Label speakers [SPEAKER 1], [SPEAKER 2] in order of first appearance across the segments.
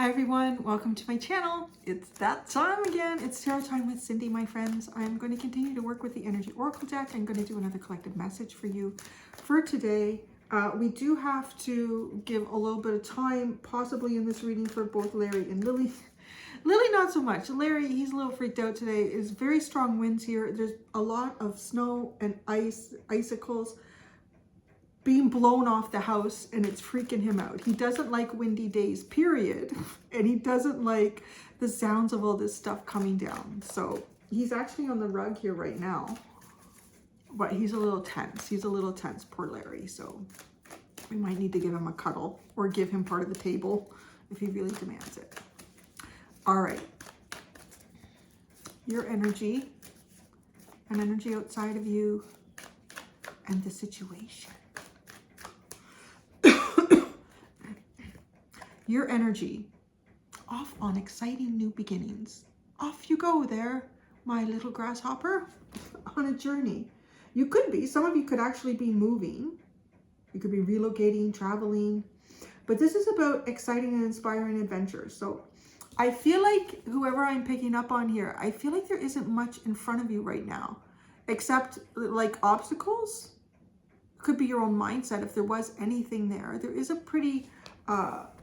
[SPEAKER 1] Hi everyone, welcome to my channel. It's that time again. It's tarot time with Cindy, my friends. I'm going to continue to work with the Energy Oracle deck. I'm going to do another collective message for you for today. We do have to give a little bit of time, possibly in this reading, for both Larry and Lily. Lily, not so much. Larry, he's a little freaked out today. There's very strong winds here. There's a lot of snow and icicles being blown off the house, and it's freaking him out. He doesn't like windy days, period. And he doesn't like the sounds of all this stuff coming down. So he's actually on the rug here right now, but he's a little tense. He's a little tense, poor Larry. So we might need to give him a cuddle or give him part of the table if he really demands it. All right. Your energy, an energy outside of you, and the situation. Your energy, off on exciting new beginnings. Off you go there, my little grasshopper, on a journey. You could be, some of you could actually be moving. You could be relocating, traveling. But this is about exciting and inspiring adventures. So I feel like whoever I'm picking up on here, I feel like there isn't much in front of you right now, except like obstacles. Could be your own mindset if there was anything there. There is a pretty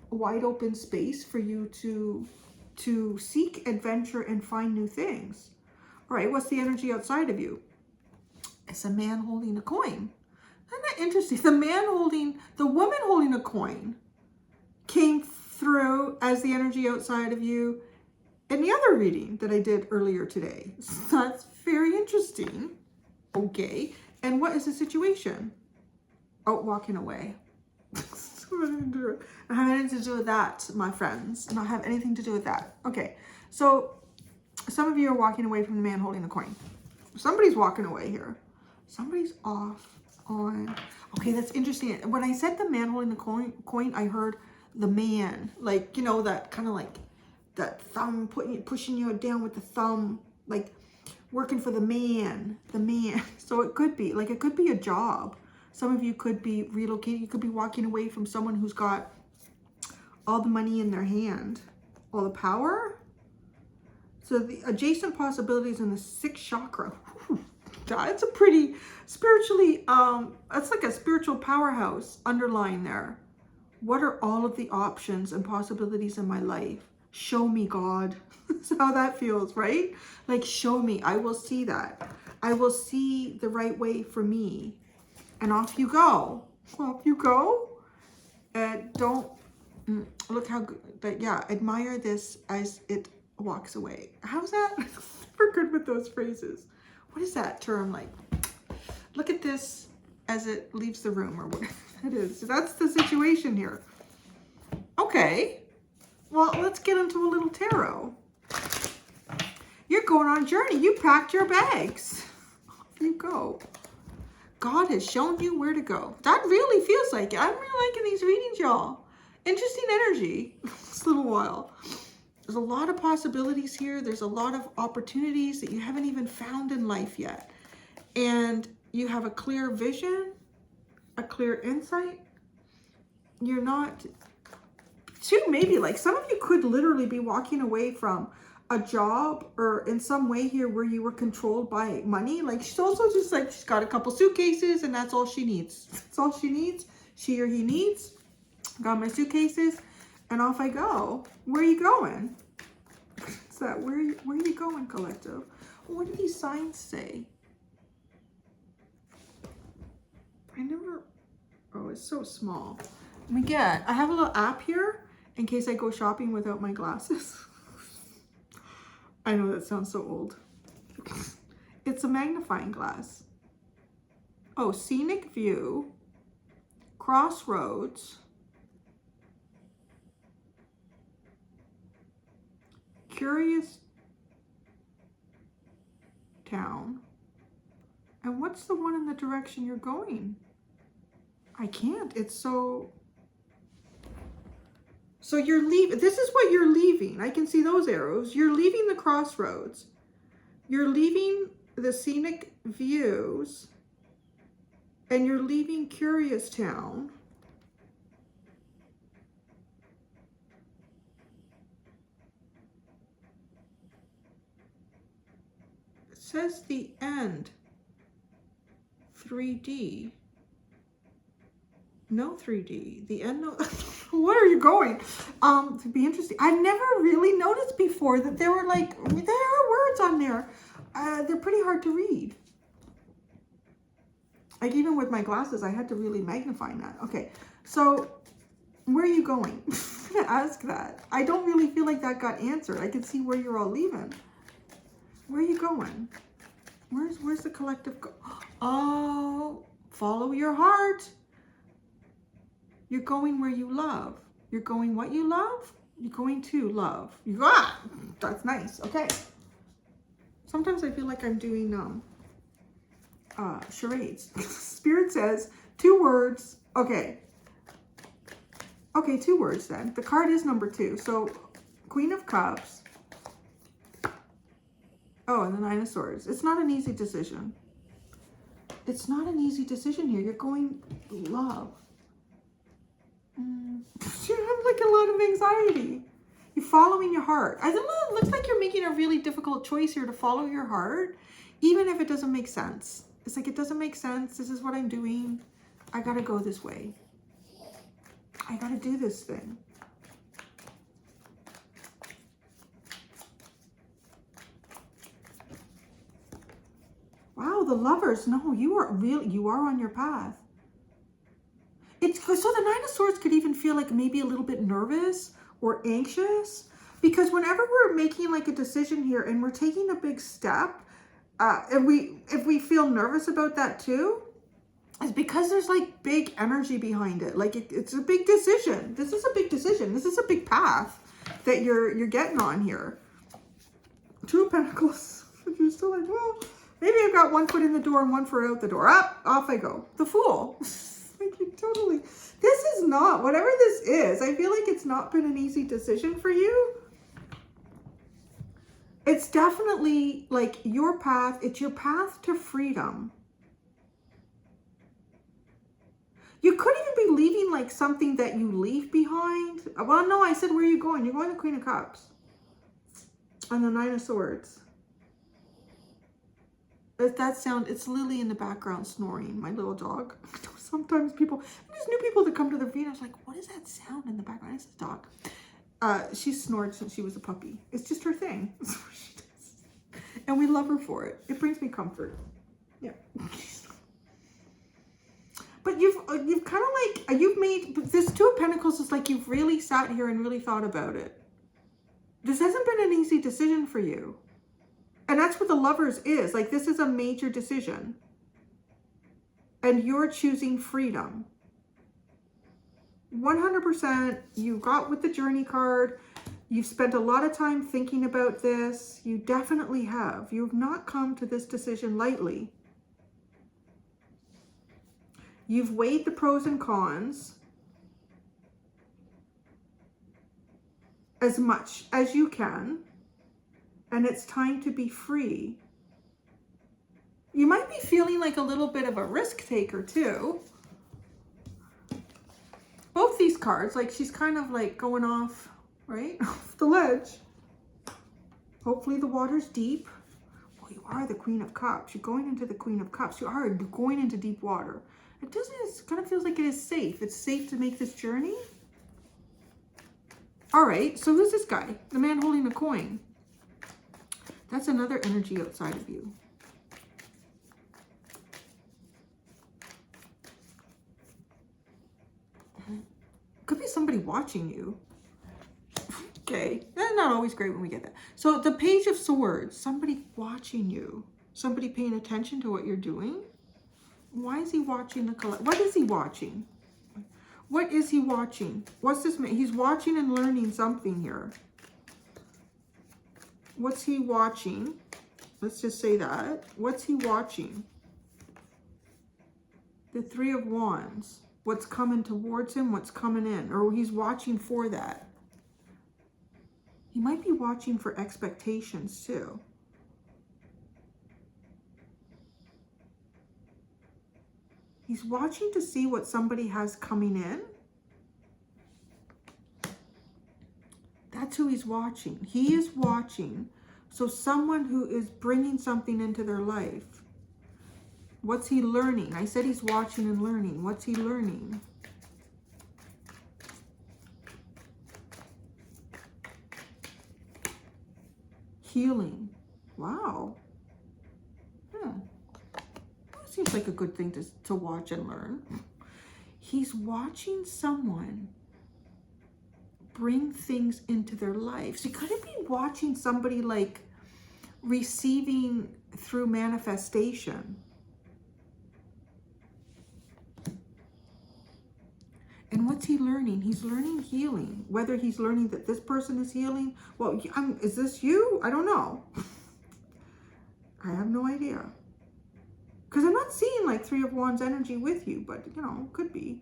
[SPEAKER 1] wide open space for you to seek adventure and find new things. All right, what's the energy outside of you? It's a man holding a coin. Isn't that interesting? The woman holding a coin came through as the energy outside of you in the other reading that I did earlier today. So that's very interesting. Okay, and what is the situation? Oh, walking away. I have anything to do with that, my friends. Not have anything to do with that. Okay, so some of you are walking away from the man holding the coin. Somebody's walking away here. Somebody's off on. Okay, that's interesting. When I said the man holding the coin, I heard the man, like, you know, that kind of like that thumb pushing you down with the thumb, like working for the man. So it could be like, it could be a job. Some of you could be relocating. You could be walking away from someone who's got all the money in their hand, all the power. So the adjacent possibilities in the sixth chakra. That's a pretty spiritually, that's like a spiritual powerhouse underlying there. What are all of the options and possibilities in my life? Show me, God. That's how that feels, right? Like, show me. I will see that. I will see the right way for me. And off you go. Off you go. Don't look how good. But yeah, admire this as it walks away. How's that? We're good with those phrases. What is that term like? Look at this as it leaves the room, or what it is. So that's the situation here. Okay. Well, let's get into a little tarot. You're going on a journey. You packed your bags. Off you go. God has shown you where to go. That really feels like it. I'm really liking these readings, y'all. Interesting energy this little while. There's a lot of possibilities here. There's a lot of opportunities that you haven't even found in life yet. And you have a clear vision, a clear insight. You're not too, maybe like some of you could literally be walking away from a job or in some way here where you were controlled by money. Like she's also just like, she's got a couple suitcases and that's all she needs. That's all she needs. She or he needs. Got my suitcases and off I go. Where are you going? What's that? Where are you going, collective? What do these signs say? Oh, it's so small. I have a little app here in case I go shopping without my glasses. I know that sounds so old. It's a magnifying glass. Oh, scenic view, crossroads, curious town. And what's the one in the direction you're going? I can't. It's so you're leaving. This is what you're leaving. I can see those arrows. You're leaving the crossroads. You're leaving the scenic views. And you're leaving Curious Town. says the end. 3D. No 3D. The end. No. Where are you going? To be interesting. I never really noticed before that there were like, there are words on there. They're pretty hard to read. Like even with my glasses, I had to really magnify that. Okay, so where are you going? I'm gonna ask that. I don't really feel like that got answered. I can see where you're all leaving. Where are you going? Where's the collective go? Oh, follow your heart. You're going where you love. You're going what you love? You're going to love. That's nice. Okay. Sometimes I feel like I'm doing charades. Spirit says 2 words. Okay. Okay, 2 words then. The card is number 2. So Queen of Cups. Oh, and the 9 of Swords. It's not an easy decision. It's not an easy decision here. You're going love. You have like a lot of anxiety. You're following your heart. I don't know. It looks like you're making a really difficult choice here to follow your heart, even if it doesn't make sense. It's like, it doesn't make sense. This is what I'm doing. I got to go this way. I got to do this thing. Wow, the Lovers. No, you are on your path. It's so the 9 of Swords could even feel like maybe a little bit nervous or anxious, because whenever we're making like a decision here and we're taking a big step, and if we feel nervous about that too, it's because there's like big energy behind it. Like it's a big decision. This is a big decision. This is a big path that you're getting on here. 2 of Pentacles. You're still like, well, maybe I've got 1 foot in the door and 1 foot out the door. Up, off I go. The Fool. Like you totally. This is not, whatever this is, I feel like it's not been an easy decision for you. It's definitely like your path. It's your path to freedom. You could even be leaving like something that you leave behind. Well, no, I said, where are you going? You're going to Queen of Cups. And the 9 of Swords. That sound, it's Lily in the background snoring, my little dog. Sometimes there's new people that come to the read. I was like, what is that sound in the background? It's a dog. She's snored since she was a puppy. It's just her thing. That's what she does. And we love her for it. It brings me comfort. Yeah. But you've kind of like, you've made, this 2 of Pentacles is like you've really sat here and really thought about it. This hasn't been an easy decision for you. And that's what the Lovers is. Like, this is a major decision. And you're choosing freedom. 100%. You got with the Journey card. You've spent a lot of time thinking about this. You definitely have. You've not come to this decision lightly. You've weighed the pros and cons as much as you can. And it's time to be free. You might be feeling like a little bit of a risk taker too. Both these cards, like she's kind of like going off, right? Off the ledge. Hopefully the water's deep. Well, you are the Queen of Cups. You're going into the Queen of Cups. You are going into deep water. It kind of feels like it is safe. It's safe to make this journey. All right, so who's this guy? The man holding a coin. That's another energy outside of you. Could be somebody watching you. Okay, that's not always great when we get that. So the Page of Swords, somebody watching you. Somebody paying attention to what you're doing. Why is he watching the color? What is he watching? What is he watching? What's this? He's watching and learning something here. What's he watching? Let's just say that. What's he watching? The 3 of Wands. What's coming towards him? What's coming in? Or he's watching for that. He might be watching for expectations too. He's watching to see what somebody has coming in. That's who he's watching. He is watching. So someone who is bringing something into their life. What's he learning? I said he's watching and learning. What's he learning? Healing. Wow. That seems like a good thing to watch and learn. He's watching someone bring things into their life. So you could be watching somebody like receiving through manifestation. And what's he learning? He's learning healing. Whether he's learning that this person is healing. Well, is this you? I don't know. I have no idea. Because I'm not seeing like Three of Wands energy with you, but you know, could be.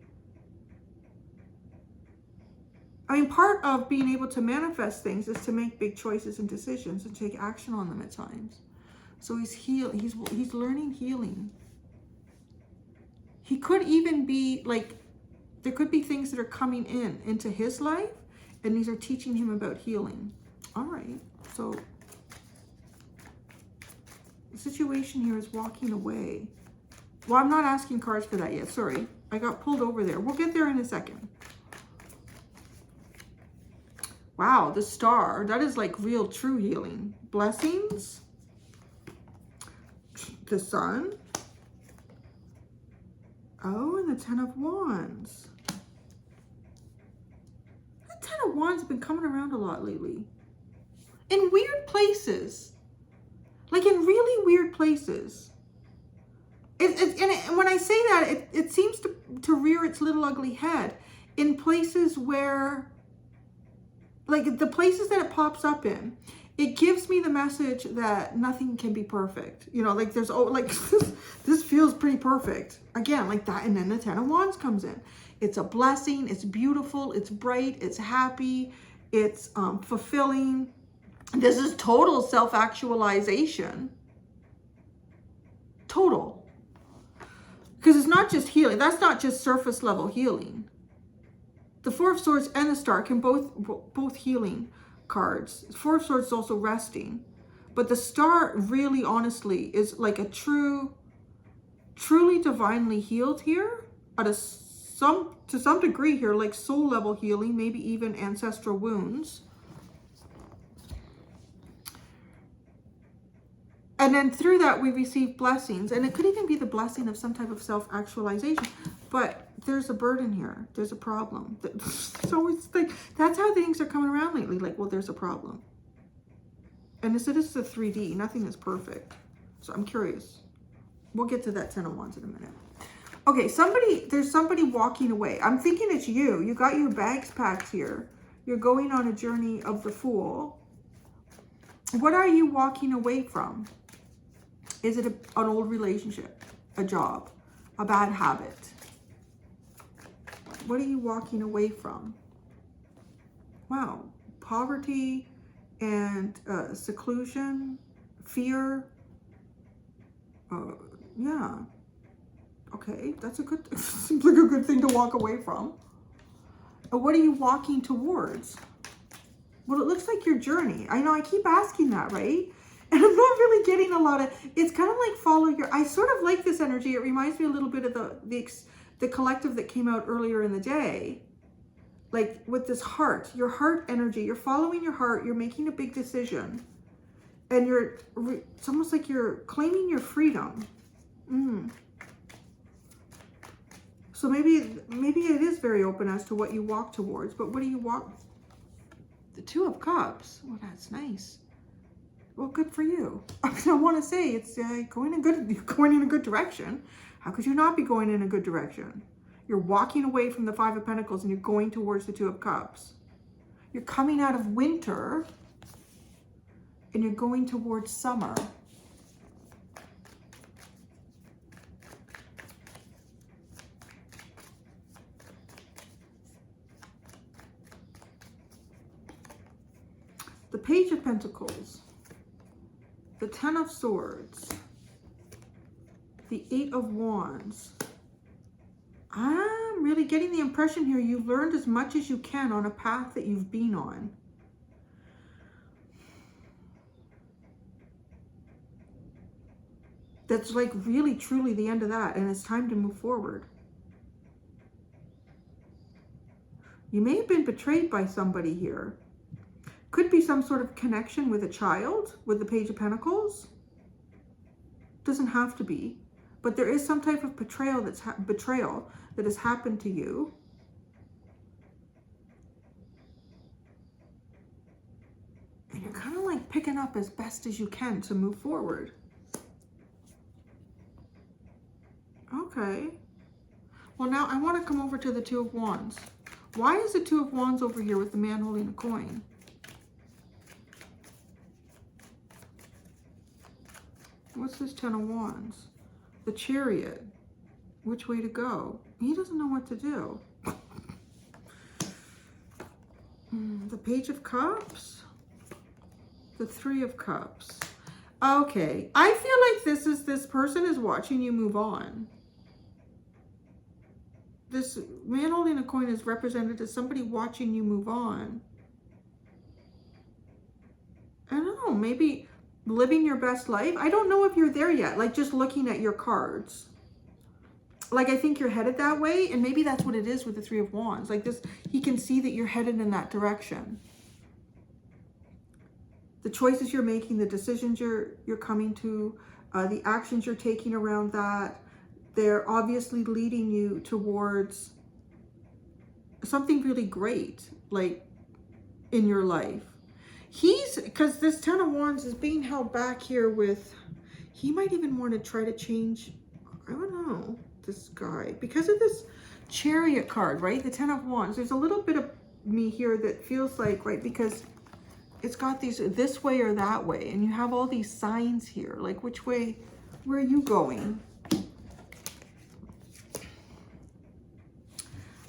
[SPEAKER 1] I mean, part of being able to manifest things is to make big choices and decisions and take action on them at times. So he's learning healing. He could even be like, there could be things that are coming into his life, and these are teaching him about healing. All right, so the situation here is walking away. Well, I'm not asking cards for that yet. Sorry, I got pulled over there. We'll get there in a second. Wow, the Star. That is like real true healing. Blessings. The Sun. Oh, and the Ten of Wands. The Ten of Wands have been coming around a lot lately. In weird places. Like in really weird places. And when I say that, it seems to rear its little ugly head in places where, like the places that it pops up in, it gives me the message that nothing can be perfect. You know, like there's, oh, like this feels pretty perfect. Again, like that. And then the Ten of Wands comes in. It's a blessing. It's beautiful. It's bright. It's happy. It's fulfilling. This is total self-actualization. Total. Because it's not just healing. That's not just surface level healing. The Four of Swords and the Star can both healing cards. Four of Swords is also resting. But the Star really, honestly, is like a truly divinely healed here. To some degree here, like soul level healing, maybe even ancestral wounds. And then through that, we receive blessings. And it could even be the blessing of some type of self-actualization. But there's a burden here. There's a problem. So it's like, that's how things are coming around lately. Like, well, there's a problem. And this is a 3D. Nothing is perfect. So I'm curious. We'll get to that Ten of Wands in a minute. Okay, there's somebody walking away. I'm thinking it's you. You got your bags packed here. You're going on a journey of the Fool. What are you walking away from? Is it an old relationship, a job, a bad habit? What are you walking away from? Wow, poverty and seclusion, fear. Yeah. Okay, that's seems like a good thing to walk away from. What are you walking towards? Well, it looks like your journey. I know I keep asking that, right? And I'm not really getting a lot of, it's kind of like follow your, I sort of like this energy. It reminds me a little bit of the collective that came out earlier in the day. Like with this heart, your heart energy, you're following your heart, you're making a big decision. And it's almost like you're claiming your freedom. So maybe it is very open as to what you walk towards, but what do you walk? The Two of Cups. Well, that's nice. Well, good for you. I want to say it's going in a good direction. How could you not be going in a good direction? You're walking away from the Five of Pentacles and you're going towards the Two of Cups. You're coming out of winter and you're going towards summer. The Page of Pentacles, the Ten of Swords, the Eight of Wands. I'm really getting the impression here you've learned as much as you can on a path that you've been on. That's like really, truly the end of that. And it's time to move forward. You may have been betrayed by somebody here. Could be some sort of connection with a child with the Page of Pentacles. Doesn't have to be. But there is some type of betrayal that has happened to you. And you're kind of like picking up as best as you can to move forward. Okay. Well, now I want to come over to the Two of Wands. Why is the Two of Wands over here with the man holding a coin? What's this Ten of Wands? The Chariot. Which way to go? He doesn't know what to do. The Page of Cups. The Three of Cups. Okay. I feel like this person is watching you move on. This man holding a coin is represented as somebody watching you move on. I don't know, maybe living your best life. I don't know if you're there yet, like just looking at your cards. Like I think you're headed that way, and maybe that's what it is with the Three of Wands. Like this, he can see that you're headed in that direction. The choices you're making, the decisions you're coming to, the actions you're taking around that, they're obviously leading you towards something really great, like in your life. Because this Ten of Wands is being held back here with, he might even want to try to change, I don't know, this guy. Because of this Chariot card, right? The Ten of Wands. There's a little bit of me here that feels like, right, because it's got these, this way or that way. And you have all these signs here. Like which way, where are you going?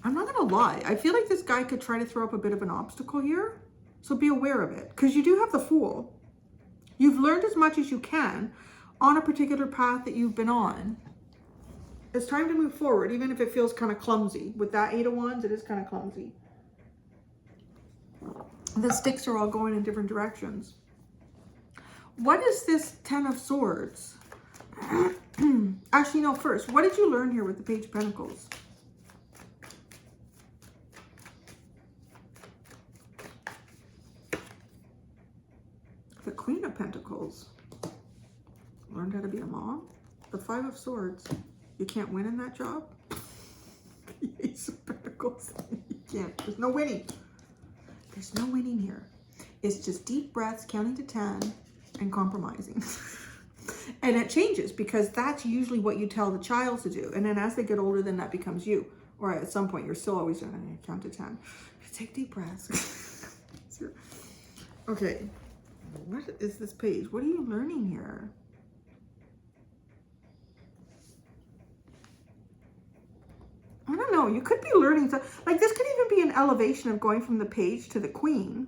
[SPEAKER 1] I'm not going to lie. I feel like this guy could try to throw up a bit of an obstacle here. So be aware of it. Because you do have the Fool. You've learned as much as you can on a particular path that you've been on. It's time to move forward, even if it feels kind of clumsy. With that Eight of Wands, it is kind of clumsy. The sticks are all going in different directions. What is this Ten of Swords? Actually, no, first, what did you learn here with the Page of Pentacles? The Queen of Pentacles. Learned how to be a mom. The Five of Swords. You can't win in that job. The Ace of Pentacles. You can't. There's no winning. There's no winning here. It's just deep breaths, counting to 10, and compromising. And it changes because that's usually what you tell the child to do. And then as they get older, then that becomes you. Or at some point, you're still always going to count to 10. Take deep breaths. Okay. What is this page? What are you learning here? I don't know. You could be learning like this could even be an elevation of going from the Page to the Queen.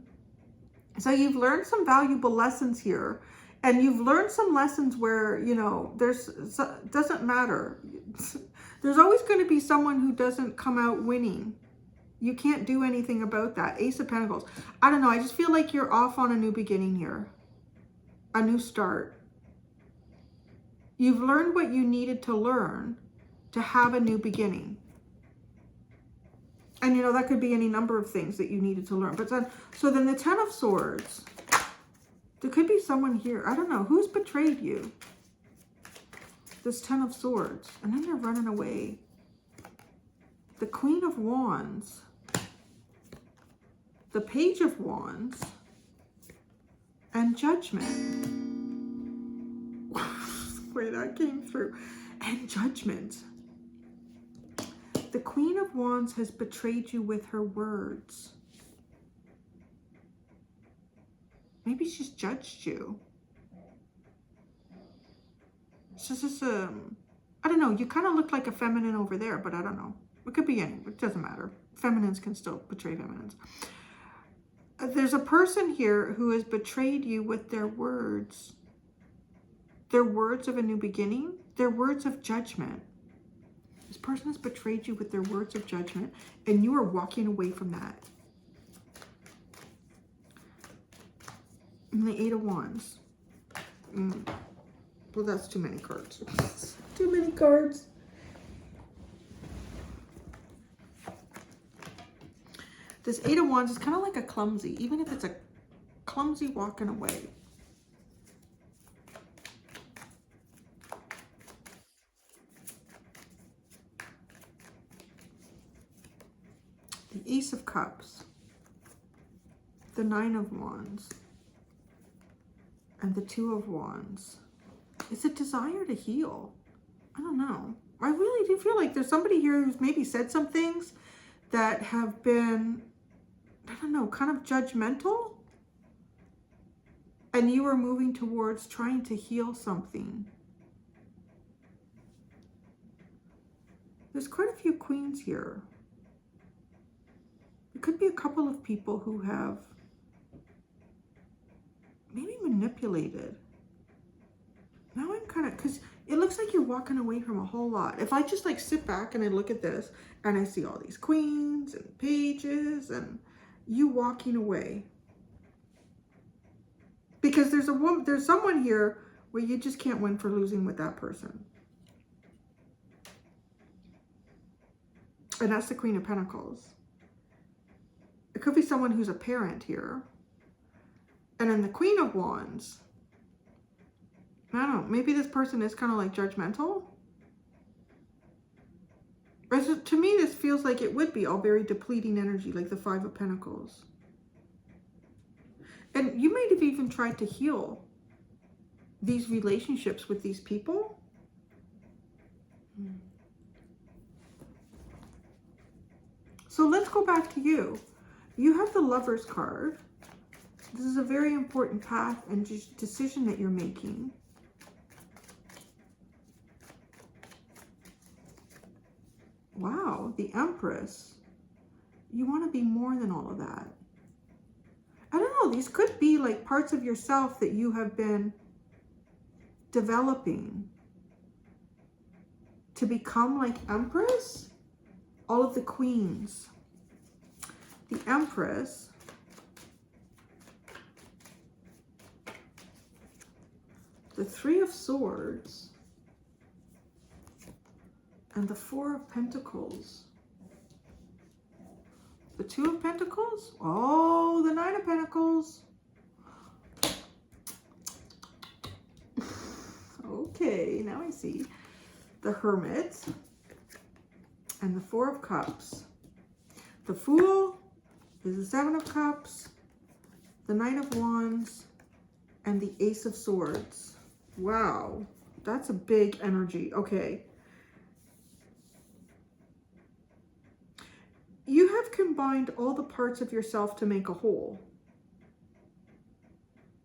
[SPEAKER 1] So you've learned some valuable lessons here, and you've learned some lessons where, you know, doesn't matter. There's always going to be someone who doesn't come out winning. You can't do anything about that. Ace of Pentacles. I don't know. I just feel like you're off on a new beginning here. A new start. You've learned what you needed to learn to have a new beginning. And, you know, that could be any number of things that you needed to learn. But then, so then the Ten of Swords. There could be someone here. I don't know. Who's betrayed you? This Ten of Swords. And then they're running away. The Queen of Wands. The Page of Wands. And Judgment. Where that came through. And Judgment. The Queen of Wands has betrayed you with her words. Maybe she's judged you. It's just, I don't know. You kind of look like a feminine over there, but I don't know. It could be any. It doesn't matter. Feminines can still betray feminines. There's a person here who has betrayed you with their words. Their words of a new beginning. Their words of judgment. This person has betrayed you with their words of judgment, and you are walking away from that. And the Eight of Wands. Well, that's too many cards. Too many cards. This Eight of Wands is kind of like a clumsy, even if it's a clumsy walking away. The Ace of Cups, the Nine of Wands, and the Two of Wands. It's a desire to heal. I don't know. I really do feel like there's somebody here who's maybe said some things that have been, I don't know, kind of judgmental. And you are moving towards trying to heal something. There's quite a few queens here. It could be a couple of people who have maybe manipulated. Now I'm kind of, because it looks like you're walking away from a whole lot. If I just like sit back and I look at this and I see all these queens and pages and you walking away. Because there's someone here where you just can't win for losing with that person. And that's the Queen of Pentacles. It could be someone who's a parent here. And then the Queen of Wands. I don't know, maybe this person is kind of like judgmental. But to me, this feels like it would be all very depleting energy, like the Five of Pentacles. And you might have even tried to heal these relationships with these people. So let's go back to you. You have the Lovers card. This is a very important path and decision that you're making. Wow, the Empress. You want to be more than all of that. I don't know, these could be like parts of yourself that you have been developing to become like Empress. All of the queens. The Empress. The Three of Swords. And the Four of Pentacles. The Two of Pentacles. Oh, the Nine of Pentacles. Okay, now I see. The Hermit. And the Four of Cups. The Fool is the Seven of Cups. The Knight of Wands. And the Ace of Swords. Wow, that's a big energy. Okay. You have combined all the parts of yourself to make a whole.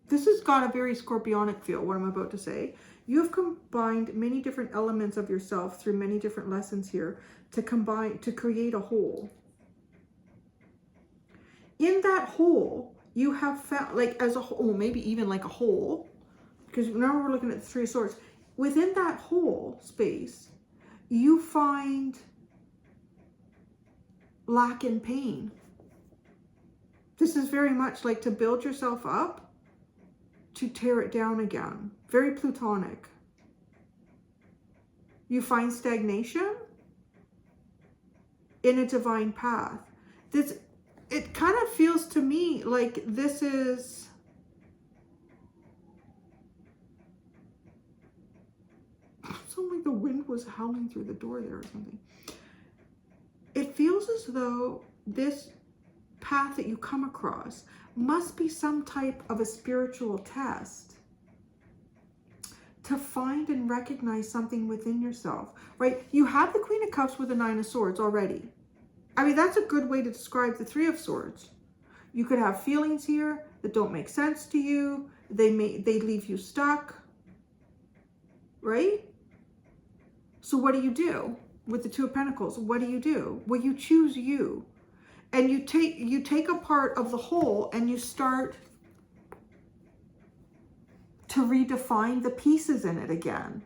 [SPEAKER 1] This has got a very scorpionic feel, what I'm about to say. You have combined many different elements of yourself through many different lessons here to create a whole. In that whole, you have found, like as a whole, maybe even like a whole, because now we're looking at the Three of Swords. Within that whole space, you find lack and pain. This is very much like to build yourself up, to tear it down again. Very Plutonic. You find stagnation in a divine path. It kind of feels to me like this is something like the wind was howling through the door there or something. It feels as though this path that you come across must be some type of a spiritual test to find and recognize something within yourself, right? You have the Queen of Cups with the Nine of Swords already. I mean, that's a good way to describe the Three of Swords. You could have feelings here that don't make sense to you. They leave you stuck, right? So what do you do with the Two of Pentacles? What do you do? Well, you choose you. And you take a part of the whole and you start to redefine the pieces in it again.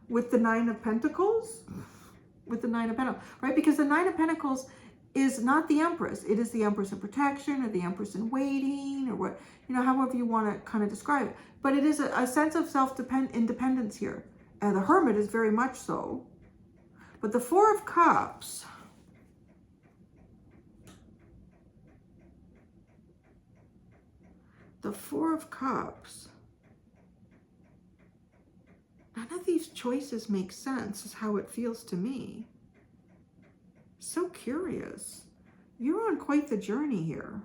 [SPEAKER 1] With the Nine of Pentacles, right? Because the Nine of Pentacles is not the Empress. It is the Empress in protection, or the Empress in waiting, or what, however you want to kind of describe it. But it is a sense of independence here. And the Hermit is very much so. But the Four of Cups, none of these choices make sense, is how it feels to me. So curious. You're on quite the journey here.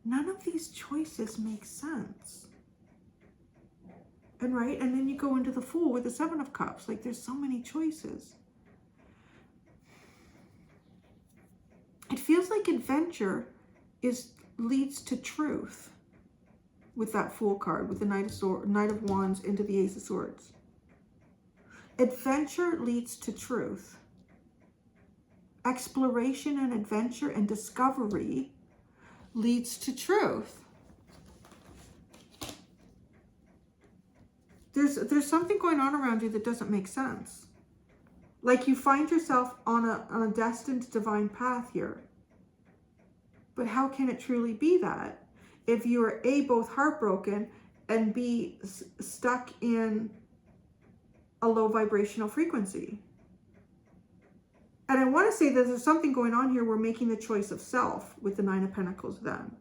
[SPEAKER 1] None of these choices make sense. And right, and then you go into the Fool with the Seven of Cups. Like, there's so many choices. It feels like adventure leads to truth with that Fool card, with the Knight of Wands into the Ace of Swords. Adventure leads to truth. Exploration and adventure and discovery leads to truth. There's something going on around you that doesn't make sense. Like you find yourself on a destined divine path here. But how can it truly be that if you are A, both heartbroken, and B, stuck in a low vibrational frequency? And I want to say that there's something going on here. We're making the choice of self with the Nine of Pentacles then.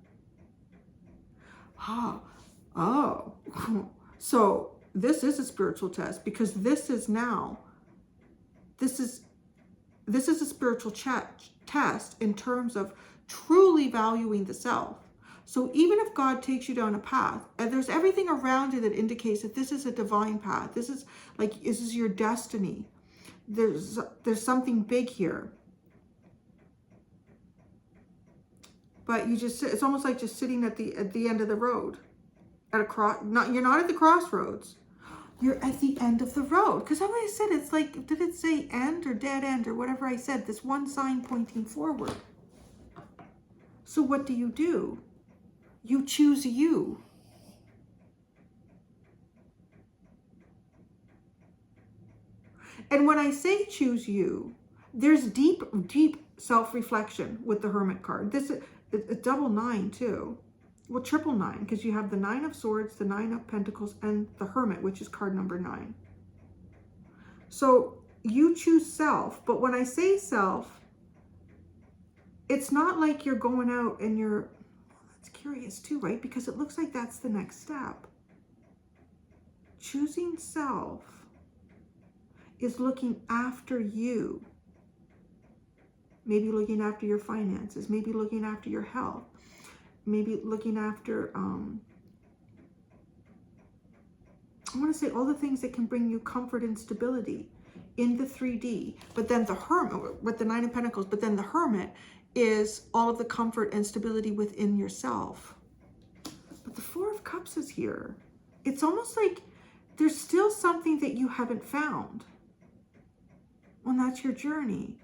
[SPEAKER 1] Oh. So this is a spiritual test, because this is a spiritual test in terms of truly valuing the self. So even if God takes you down a path, and there's everything around you that indicates that this is a divine path, this is your destiny. There's something big here. But it's almost like just sitting at the end of the road. You're not at the crossroads. You're at the end of the road. Because how I said, it's like, did it say end or dead end or whatever I said? This one sign pointing forward. So what do? You choose you. And when I say choose you, there's deep self-reflection with the Hermit card. This is a double 9 too. Well, triple 9, because you have the Nine of Swords, the Nine of Pentacles, and the Hermit, which is card number 9. So you choose self, but when I say self, it's not like you're going out and you're, that's curious too, right? Because it looks like that's the next step. Choosing self is looking after you. Maybe looking after your finances, maybe looking after your health, maybe looking after, I want to say all the things that can bring you comfort and stability in the 3D. But then the Hermit, with the Nine of Pentacles, but then the Hermit is all of the comfort and stability within yourself. But the Four of Cups is here. It's almost like there's still something that you haven't found. Well, that's your journey.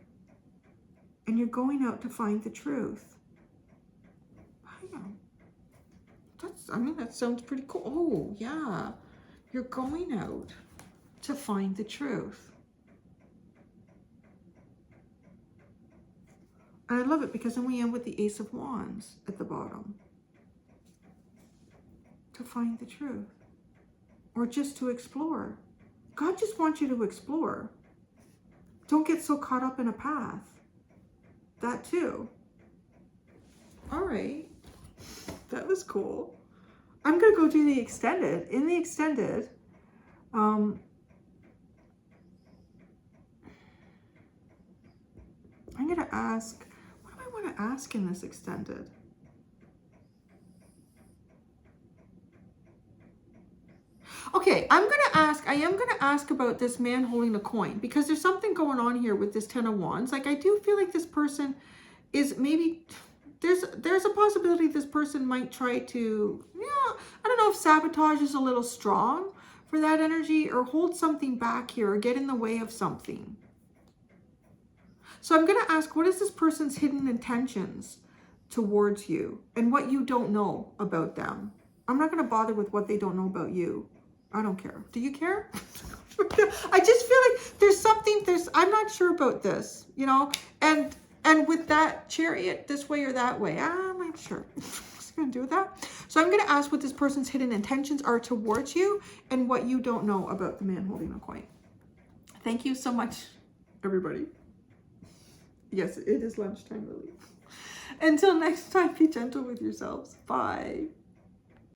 [SPEAKER 1] And you're going out to find the truth. That sounds pretty cool. Oh, yeah. You're going out to find the truth. And I love it because then we end with the Ace of Wands at the bottom. To find the truth. Or just to explore. God just wants you to explore. Don't get so caught up in a path. That too. All right. That was cool. I'm going to go do the extended. In the extended, I'm going to ask, what do I want to ask in this extended? Okay, I am going to ask about this man holding a coin, because there's something going on here with this Ten of Wands. Like, I do feel like this person is maybe, there's a possibility this person might try to, I don't know if sabotage is a little strong for that energy, or hold something back here, or get in the way of something. So I'm going to ask, what is this person's hidden intentions towards you, and what you don't know about them? I'm not going to bother with what they don't know about you. I don't care. Do you care? I just feel like there's something, I'm not sure about this, and And with that chariot, this way or that way, I'm not sure what's going to do with that. So I'm going to ask what this person's hidden intentions are towards you and what you don't know about the man holding a coin. Thank you so much, everybody. Yes, it is lunchtime, really. Until next time, be gentle with yourselves. Bye.